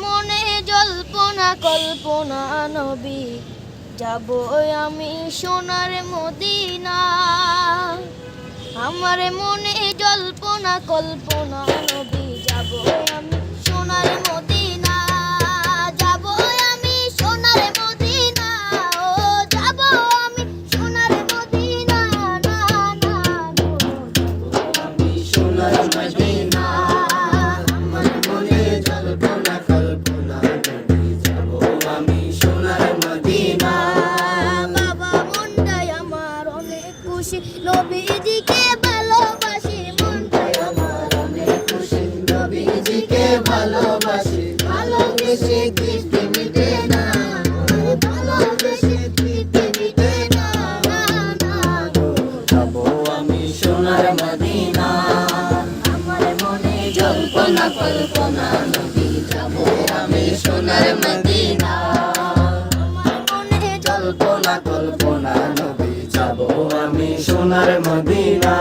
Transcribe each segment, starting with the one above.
মনে জল্পনা কল্পনা নবী, যাব আমি সোনার মদিনা। আমার মনে জল্পনা কল্পনা নবী, যাব আমি সোনার মদিনা। যাব আমি সোনার মদিনা, ও যাব আমি সোনার মদিনা। না না আমি সোনার মদিনা। আমার মনে জল্পনা কল্পনা নবী, যাব আমি সোনার মদিনা। বাবা মনটাই আমার অনেক খুশি, নবীজিকে ভালোবাসি। মনটাই আমার অনেক খুশি, নবীজিকে ভালোবাসি। ভালোবেসে তৃপ্তি মিটে না, ভালোবেসে তৃপ্তি মিটে না। যাব আমি সোনার মদিনা। আমার মনে জল্পনা কল্পনা নবী, যাব আমি সোনার মদিনা। আমার মনে জল্পনা কল্পনা নবী, যাব আমি সোনার মদিনা।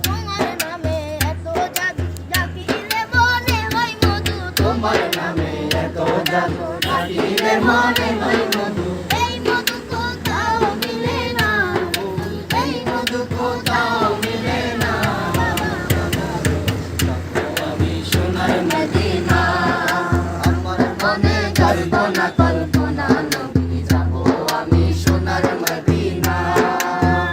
তোমার নামে এত জাদু, ডাকিলে মনে হয় মধু। তোমার নামে এত জাদু, ডাকিলে মনে হয় মধু। এই মধু কোথাও মিলে না, এই মধু কোথাও মিলে না। আমি সোনার মদিনা। আমার মনে জল্পনা কল্পনা নবী, যাব আমি সোনার মদিনা।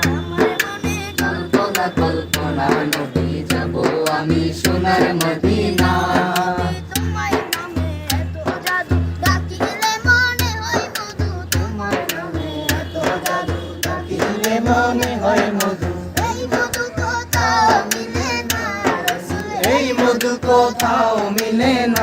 আমার মনে জল্পনা কল্পনা নবী, যাব আমি সোনার মদিনা। তোমার নামে এত জাদু, ডাকিলে মনে হয় মধু। তোমার নামে এত জাদু, ডাকিলে মনে হয় মধু। এই মধু কোথাও মিলে না, রাসূল। এই মধু কোথাও মিলে না।